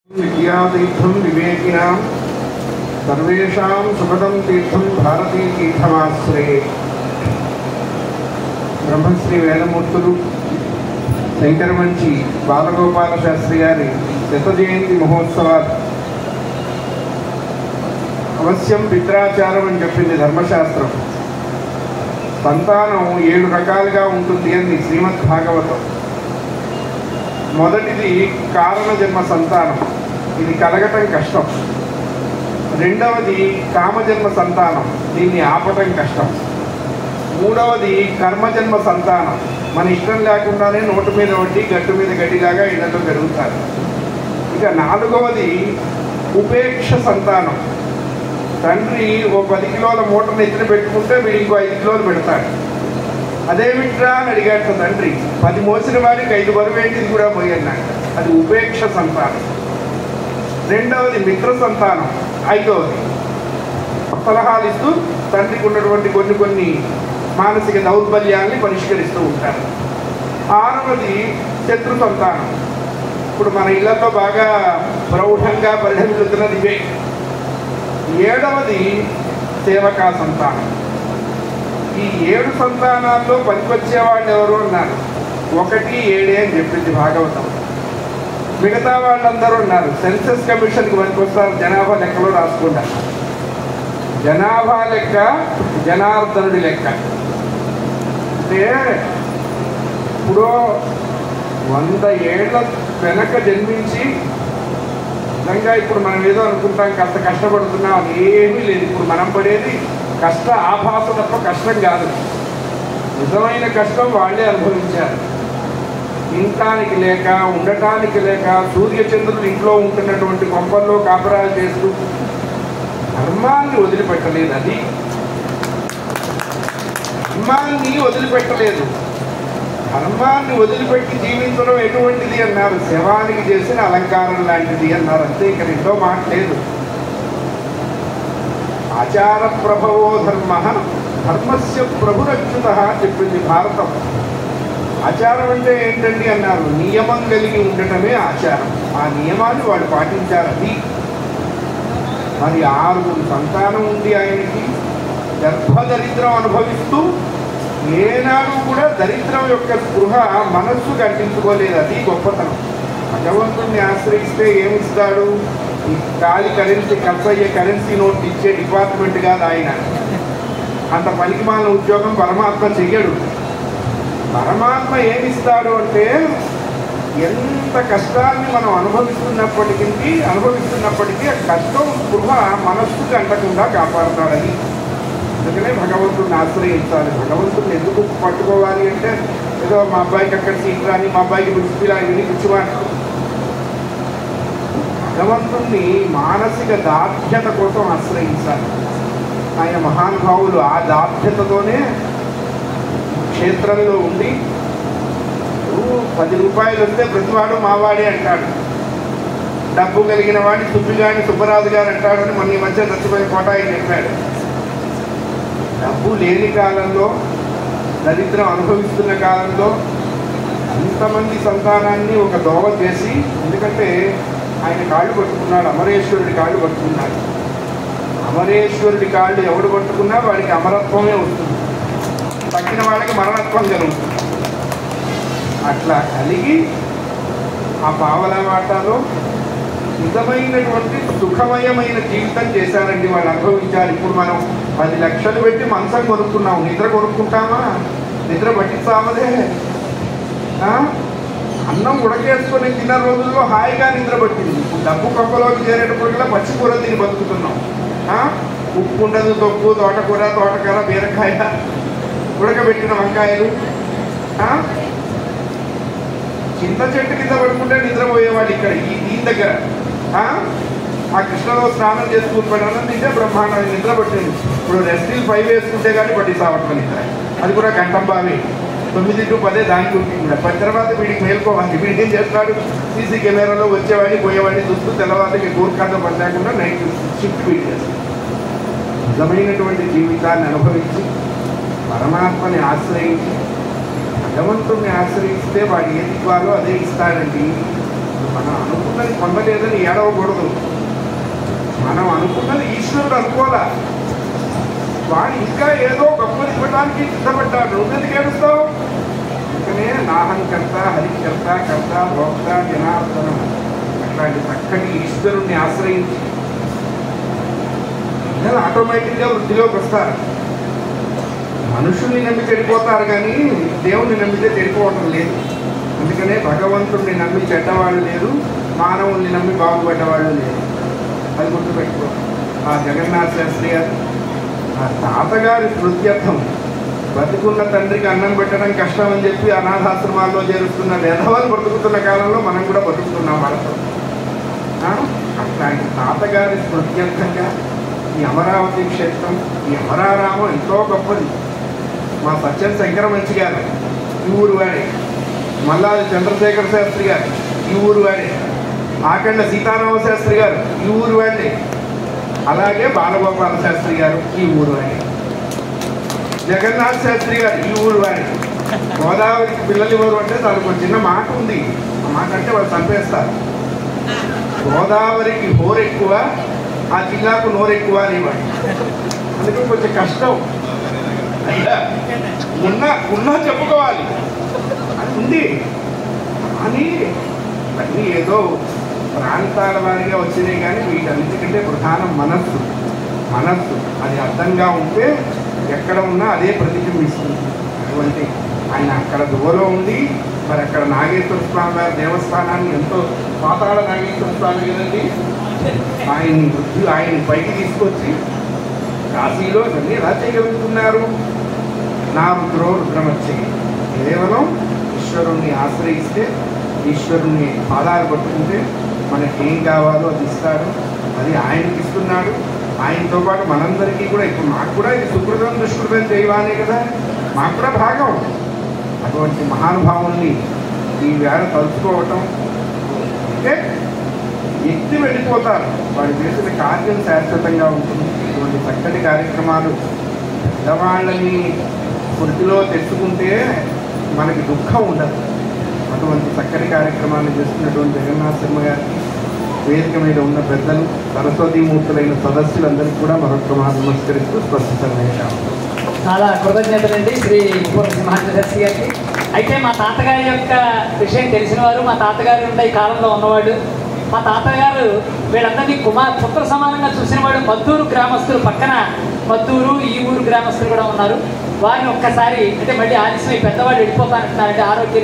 विद्यातीर्थं विवेकिनां सर्वेषां सुखदं तीर्थं भारती तीर्थमाश्रये ब्रह्मश्री वेदमूर्तुलु शंकरमंची बालगोपाल शास्त्री गारी शत जयंती महोत्सवात् अवश्यं पित्राचारम అని చెప్పింది ధర్మశాస్త్రం. సంతానం 7 రకాలుగా ఉంటుంది అని శ్రీమద్ భాగవతం. మొదటిది కారణ జన్మ సంతానం, ఇది కలగటం కష్టం. రెండవది కామజన్మ సంతానం, దీన్ని ఆపటం కష్టం. మూడవది కర్మజన్మ సంతానం, మన ఇష్టం లేకుండానే నోటు మీద వడ్డీ గట్టు మీద గడ్డిలాగా ఇళ్లలో పెరుగుతారు. ఇక నాలుగవది ఉపేక్ష సంతానం, తండ్రి ఓ 10 కిలోల మూటను ఎత్తున పెట్టుకుంటే వీడు ఇంకో 5 కిలోలు పెడతాడు. అదేమిట్రా అని అడిగాడు తండ్రి, 10 మోసిన వాడికి 5 బరువేంటిది కూడా పోయన్నాడు. అది ఉపేక్ష సంతానం. రెండవది మిత్ర సంతానం, ఐదవది సలహాలు ఇస్తూ తండ్రికి ఉన్నటువంటి కొన్ని మానసిక దౌర్బల్యాల్ని పరిష్కరిస్తూ ఉంటారు. ఆరవది శత్రు సంతానం, ఇప్పుడు మన ఇళ్లలో బాగా ప్రౌఢంగా పరిణమిస్తున్నది ఇవే. ఏడవది సేవకా సంతానం. ఈ 7 సంతానాల్లో పనికొచ్చేవాళ్ళు ఎవరు అన్నారు, 1, 7 అని చెప్పింది భాగవతం. మిగతా వాళ్ళందరూ ఉన్నారు సెన్సస్ కమిషన్కి పనికొస్తారు, జనాభా లెక్కలో రాసుకుంటారు. జనాభా లెక్క జనార్దనుడి లెక్క. అంటే ఇప్పుడు 100 ఏళ్ల వెనక జన్మించి నిజంగా ఇప్పుడు మనం ఏదో అనుకుంటాం కాస్త కష్టపడుతున్నాం, అని ఏమీ లేదు. ఇప్పుడు మనం పడేది కష్ట ఆభాస తప్ప కష్టం కాదు. నిజమైన కష్టం వాళ్ళే అనుభవించారు. తినటానికి లేక ఉండటానికి లేక సూర్యచంద్రులు ఇంట్లో ఉంటున్నటువంటి కొంపల్లో కాపురాలు చేస్తూ ధర్మాన్ని వదిలిపెట్టలేదు. అది ధర్మాన్ని వదిలిపెట్టలేదు. ధర్మాన్ని వదిలిపెట్టి జీవించడం ఎటువంటిది అన్నారు, శవానికి చేసిన అలంకారం లాంటిది అన్నారు. అంతే, ఇక రెండో మాట లేదు. ఆచార ప్రభవో ధర్మ ధర్మస్య ప్రభురచ్యుత చెప్పింది భారతం. ఆచారం అంటే ఏంటండి అన్నారు, నియమం కలిగి ఉండటమే ఆచారం. ఆ నియమాన్ని వాడు పాటించారు. అది మరి 6 సంతానం ఉంది ఆయనకి. గర్భదరిద్రం అనుభవిస్తూ ఏనాడు కూడా దరిద్రం యొక్క స్పృహ మనస్సు కనిపించుకోలేదు. అది గొప్పతనం. భగవంతుడిని ఆశ్రయిస్తే ఏమిస్తాడు, ఈ గాలి కరెన్సీ ఖర్చు అయ్యే కరెన్సీ నోట్ ఇచ్చే డిపార్ట్మెంట్ కాదు ఆయన. అంత పనికిమాలిన ఉద్యోగం పరమాత్మ చెయ్యడు. పరమాత్మ ఏమిస్తాడు అంటే ఎంత కష్టాన్ని మనం అనుభవిస్తున్నప్పటికీ ఆ కష్టం స్పృహ మనస్సుకి అంటకుండా కాపాడుతాడని. అందుకనే భగవంతుడిని ఆశ్రయించాలి. భగవంతుడిని ఎందుకు పట్టుకోవాలి అంటే ఏదో మా అబ్బాయికి అక్కడ సీట్ రాని, మా అబ్బాయికి పిలిచిపిలా విని కూర్చోవాలి. భగవంతుణ్ణి మానసిక దార్ఢ్యత కోసం ఆశ్రయించాలి. ఆయన మహానుభావులు ఆ దార్ఢ్యతతోనే క్షేత్రంలో ఉండి 10 రూపాయలు వస్తే ప్రతివాడు మావాడే అంటాడు. డబ్బు కలిగిన వాడిని సుబ్బిగాని సుబ్బరాజు గారు అంటాడు అని మొన్న ఈ మధ్య నచ్చిపోయి కోటాయి చెప్పాడు. డబ్బు లేని కాలంలో, దరిద్రం అనుభవిస్తున్న కాలంలో అంతమంది సంతానాన్ని ఒక దోవ చేసి, ఎందుకంటే ఆయన కాళ్ళు పట్టుకున్నాడు, అమరేశ్వరుడి కాళ్ళు పట్టుకున్నాడు. అమరేశ్వరుడి కాళ్ళు ఎవడు పట్టుకున్నా వాడికి అమరత్వమే వస్తుంది, తక్కిన వాళ్ళకి మరణత్వం కలుగుతుంది. అట్లా కలిగి ఆ పావలా వాటాలో నిజమైనటువంటి సుఖమయమైన జీవితం చేశారండి. వాళ్ళు అనుభవించారు. ఇప్పుడు మనం 10 లక్షలు పెట్టి మంచం కొనుక్కున్నాం, నిద్ర కొనుక్కుంటామా? నిద్ర పట్టిస్తామదే. అన్నం ఉడకేసుకొని తిన్న రోజుల్లో హాయిగా నిద్ర పట్టింది. ఇప్పుడు డబ్బు కొంపలోకి చేరేటప్పటికల్లా పచ్చికూర తిని బతుకుతున్నాం. ఉప్పు ఉండదు, తొక్కు, తోటకూర, బీరకాయ, ఉడకబెట్టిన వంకాయలు. చింత చెట్టు కింద పడుకుంటే నిద్రపోయేవాడు ఇక్కడ ఈ దగ్గర. ఆ కృష్ణలో స్నానం చేసుకుని పడాలని తింటే బ్రహ్మాండం నిద్ర పట్టింది. ఇప్పుడు రెస్టిల్ 5 వేసుకుంటే కానీ పట్టిస్తావట్ల నిద్ర. అది కూడా గంటం బావి 9 to 10 దానికి ఉంటుంది కూడా. 10 తర్వాత వీడికి మేల్కోవాలి. వీడికి ఏం చేస్తాడు, సీసీ కెమెరాలో వచ్చేవాడిని పోయేవాడిని చూస్తూ తెల్లవారికి గోర్ఖాతో పని లేకుండా నైట్ షిఫ్ట్ వీడి చేస్తాడు. నిజమైనటువంటి జీవితాన్ని అనుభవించి పరమాత్మని ఆశ్రయించి భగవంతుడిని ఆశ్రయిస్తే వాడు ఏది ఇవ్వాలో అదే ఇస్తాడండి. మనం అనుకున్నది పొందలేదని ఏడవకూడదు. మనం అనుకున్నది ఈశ్వరుడు అనుకోవాలా. వాడు ఇంకా ఏదో గొప్పది ఇవ్వడానికి సిద్ధపడ్డాడు. నువ్వెందుకు ఏడుస్తావు? అందుకనే నాహంకర్త హరికర్త కర్త భోక్త జనార్దనం అట్లాంటి చక్కటి ఈశ్వరుణ్ణి ఆశ్రయించి పిల్లలు ఆటోమేటిక్గా వృద్ధిలోకి వస్తారు. మనుషుల్ని నమ్మి చెడిపోతారు, కానీ దేవుణ్ణి నమ్మితే చెడిపోవటం లేదు. అందుకనే భగవంతుడిని నమ్మి చెడ్డవాళ్ళు లేరు, మానవుల్ని నమ్మి బాగుపడ్డవాళ్ళు లేరు. అది గుర్తుపెట్టుకో. ఆ జగన్నాథ శాస్త్రి గారు ఆ తాతగారి స్మృత్యర్థం బతుకున్న తండ్రికి అన్నం పెట్టడం కష్టం అని చెప్పి అనాథాశ్రమాల్లో చేరుస్తున్న వేధవాళ్ళు బ్రతుకుతున్న కాలంలో మనం కూడా బతుకుతున్నాం వాళ్ళతో. అట్లాంటి తాతగారి స్మృత్యర్థంగా ఈ అమరావతి క్షేత్రం, ఈ అమరారామం ఎంతో గొప్పది. మా సత్యం శంకర మంచి గారు ఈ ఊరు వాడే, మల్లాది చంద్రశేఖర శాస్త్రి గారు ఈ ఊరు వాడే, ఆకండ సీతారామ శాస్త్రి గారు ఈ ఊరు వాడే, అలాగే బాలగోపాల శాస్త్రి గారు ఈ ఊరు వాడే, జగన్నాథ్ శాస్త్రి గారు ఈ ఊరు వాడే. గోదావరికి పిల్లలు ఎవరు అంటే దానికి ఒక చిన్న మాట ఉంది. ఆ మాట అంటే వాళ్ళు చంపేస్తారు. గోదావరికి హోరెక్కువ, ఆ జిల్లాకు నోరెక్కువ అనేవాడు. అందుకే కొంచెం కష్టం. ఉన్నా చెప్పుకోవాలి అది ఉంది. కానీ అన్నీ ఏదో ప్రాంతాల వారిగా వచ్చినాయి, కానీ వీటన్నిటికంటే ప్రధానం మనస్సు. అది అర్థంగా ఉంటే ఎక్కడ ఉన్నా అదే ప్రతిబింబిస్తుంది. అటువంటి ఆయన అక్కడ దువ్వలో ఉండి మరి అక్కడ నాగేశ్వర స్వామి వారి దేవస్థానాన్ని ఎంతో పాతాళ నాగేశ్వర స్వామి కదండి, ఆయన్ని పైకి తీసుకొచ్చి కాశీలో ఇవన్నీ ఎలా చేయగలుగుతున్నారు? నా రుద్రం వచ్చాయి. కేవలం ఈశ్వరుణ్ణి ఆశ్రయిస్తే, ఈశ్వరుణ్ణి పాదాలు పట్టుకుంటే మనకి ఏం కావాలో అది ఇస్తాడు. అది ఆయనకి ఇస్తున్నాడు. ఆయనతో పాటు మనందరికీ కూడా, ఇప్పుడు మాకు కూడా ఇది సుకృతం దుష్కృతం చేయవానే కదా, మాకు కూడా భాగం. అటువంటి మహానుభావుల్ని ఈ వేళ తలుచుకోవటం అంటే ఎత్తి వెళ్ళిపోతారు. వాడు చేసిన కార్యం శాశ్వతంగా ఉంటుంది. ఇటువంటి చక్కటి కార్యక్రమాలు పెద్దవాళ్ళని స్మృతిలో తెచ్చుకుంటే మనకి దుఃఖం ఉండదు. అటువంటి చక్కటి కార్యక్రమాలు చేస్తున్నటువంటి జగన్నాథ శర్మ గారికి, వేదిక మీద ఉన్న పెద్దలు, సరస్వతీమూర్తులైన సదస్సులందరికీ కూడా మరొక మారు నమస్కరిస్తూ స్పష్టం. చాలా కృతజ్ఞతలండి శ్రీ పూర్వ సింహాద్రి గారికి. అయితే మా తాతగారి యొక్క విషయం తెలిసిన వారు, మా తాతగారు ఉండే ఈ కాలంలో ఉన్నవాడు, మా తాతగారు వీళ్ళందరినీ పుత్ర సమానంగా చూసిన వాడు. మద్దూరు గ్రామస్తులు, పక్కన మద్దూరు ఈ ఊరు గ్రామస్తులు కూడా ఉన్నారు. వారిని ఒక్కసారి అంటే మళ్ళీ ఆలస్యం పెద్దవాళ్ళు వెళ్ళిపోతానంటున్నారంటే ఆరోగ్య